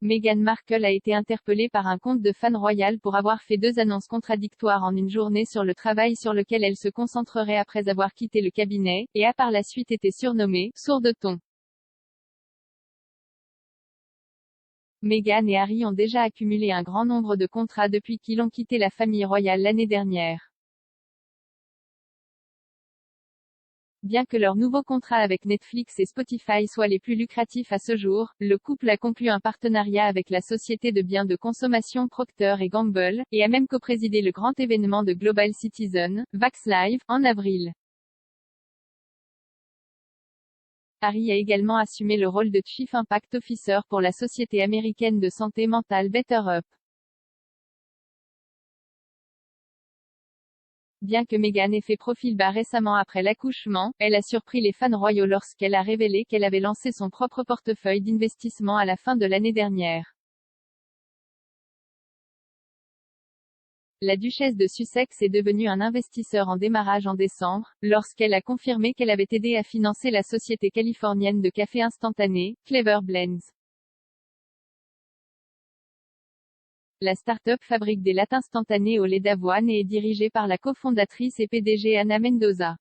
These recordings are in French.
Meghan Markle a été interpellée par un compte de fans royal pour avoir fait 2 annonces contradictoires en une journée sur le travail sur lequel elle se concentrerait après avoir quitté le cabinet, et a par la suite été surnommée « sourde de ton ». Meghan et Harry ont déjà accumulé un grand nombre de contrats depuis qu'ils ont quitté la famille royale l'année dernière. Bien que leurs nouveaux contrats avec Netflix et Spotify soient les plus lucratifs à ce jour, le couple a conclu un partenariat avec la société de biens de consommation Procter & Gamble, et a même coprésidé le grand événement de Global Citizen, Vax Live, en avril. Harry a également assumé le rôle de Chief Impact Officer pour la société américaine de santé mentale BetterUp. Bien que Meghan ait fait profil bas récemment après l'accouchement, elle a surpris les fans royaux lorsqu'elle a révélé qu'elle avait lancé son propre portefeuille d'investissement à la fin de l'année dernière. La duchesse de Sussex est devenue un investisseur en démarrage en décembre, lorsqu'elle a confirmé qu'elle avait aidé à financer la société californienne de café instantané, Clever Blends. La start-up fabrique des lattes instantanées au lait d'avoine et est dirigée par la cofondatrice et PDG Ana Mendoza.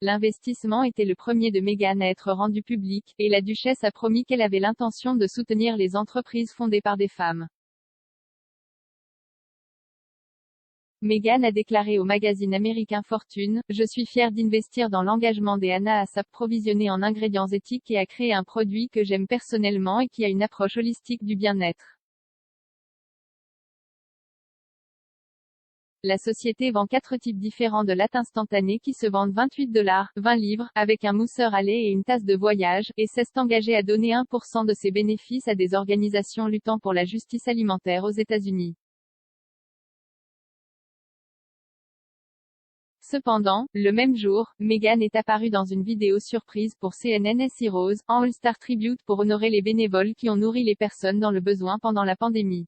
L'investissement était le premier de Meghan à être rendu public, et la duchesse a promis qu'elle avait l'intention de soutenir les entreprises fondées par des femmes. Meghan a déclaré au magazine américain Fortune, « Je suis fière d'investir dans l'engagement des Ana à s'approvisionner en ingrédients éthiques et à créer un produit que j'aime personnellement et qui a une approche holistique du bien-être. » La société vend 4 types différents de lattes instantanées qui se vendent 28$, 20 livres, avec un mousseur à lait et une tasse de voyage, et s'est engagée à donner 1% de ses bénéfices à des organisations luttant pour la justice alimentaire aux États-Unis. Cependant, le même jour, Meghan est apparue dans une vidéo surprise pour CNN Heroes, en All-Star Tribute pour honorer les bénévoles qui ont nourri les personnes dans le besoin pendant la pandémie.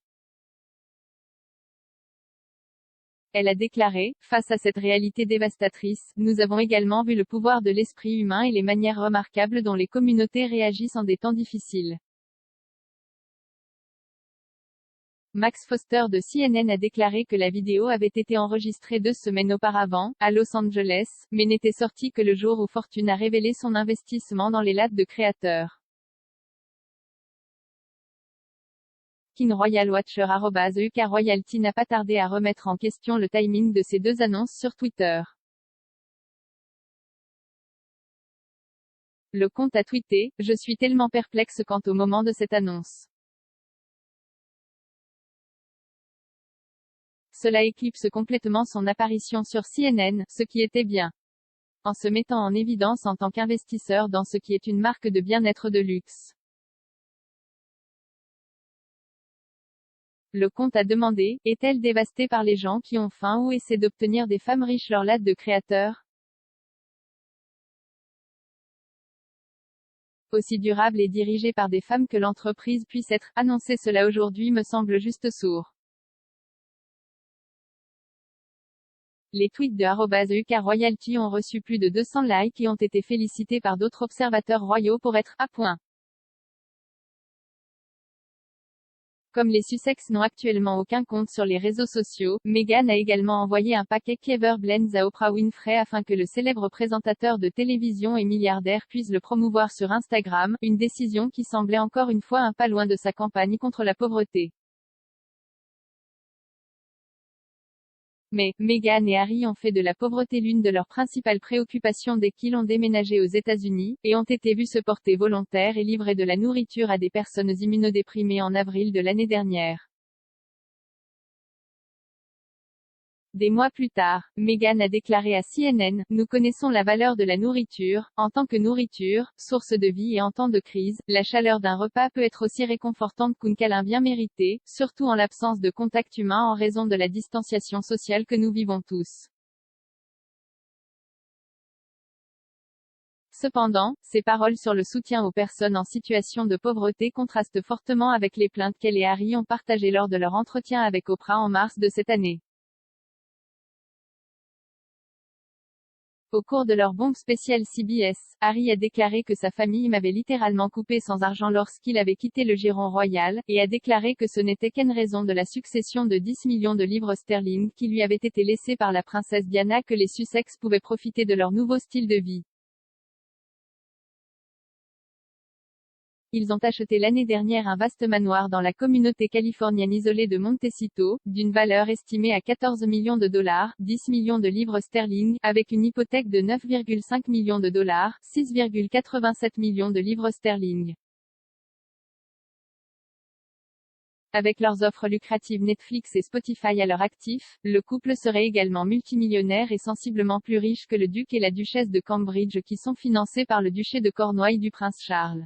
Elle a déclaré, « Face à cette réalité dévastatrice, nous avons également vu le pouvoir de l'esprit humain et les manières remarquables dont les communautés réagissent en des temps difficiles. » Max Foster de CNN a déclaré que la vidéo avait été enregistrée 2 semaines auparavant, à Los Angeles, mais n'était sortie que le jour où Fortune a révélé son investissement dans les lattes de créateurs. KingRoyalWatcher @ukroyalty n'a pas tardé à remettre en question le timing de ces 2 annonces sur Twitter. Le compte a tweeté, « Je suis tellement perplexe quant au moment de cette annonce. Cela éclipse complètement son apparition sur CNN, ce qui était bien. En se mettant en évidence en tant qu'investisseur dans ce qui est une marque de bien-être de luxe. » Le compte a demandé, « Est-elle dévastée par les gens qui ont faim ou essaient d'obtenir des femmes riches leur latte de créateur? Aussi durable et dirigée par des femmes que l'entreprise puisse être, annoncer cela aujourd'hui me semble juste sourd. » Les tweets de @ukroyalty ont reçu plus de 200 likes et ont été félicités par d'autres observateurs royaux pour être à point. Comme les Sussex n'ont actuellement aucun compte sur les réseaux sociaux, Meghan a également envoyé un paquet Clever Blends à Oprah Winfrey afin que le célèbre présentateur de télévision et milliardaire puisse le promouvoir sur Instagram, une décision qui semblait encore une fois un pas loin de sa campagne contre la pauvreté. Mais, Meghan et Harry ont fait de la pauvreté l'une de leurs principales préoccupations dès qu'ils ont déménagé aux États-Unis, et ont été vus se porter volontaires et livrer de la nourriture à des personnes immunodéprimées en avril de l'année dernière. Des mois plus tard, Meghan a déclaré à CNN, « Nous connaissons la valeur de la nourriture, en tant que nourriture, source de vie et en temps de crise, la chaleur d'un repas peut être aussi réconfortante qu'un câlin bien mérité, surtout en l'absence de contact humain en raison de la distanciation sociale que nous vivons tous. » Cependant, ses paroles sur le soutien aux personnes en situation de pauvreté contrastent fortement avec les plaintes qu'elle et Harry ont partagées lors de leur entretien avec Oprah en mars de cette année. Au cours de leur bombe spéciale CBS, Harry a déclaré que sa famille m'avait littéralement coupé sans argent lorsqu'il avait quitté le giron royal, et a déclaré que ce n'était qu'une raison de la succession de 10 millions de livres sterling qui lui avait été laissée par la princesse Diana que les Sussex pouvaient profiter de leur nouveau style de vie. Ils ont acheté l'année dernière un vaste manoir dans la communauté californienne isolée de Montecito, d'une valeur estimée à 14 millions de dollars, 10 millions de livres sterling, avec une hypothèque de 9,5 millions de dollars, 6,87 millions de livres sterling. Avec leurs offres lucratives Netflix et Spotify à leur actif, le couple serait également multimillionnaire et sensiblement plus riche que le duc et la duchesse de Cambridge qui sont financés par le duché de Cornouailles du prince Charles.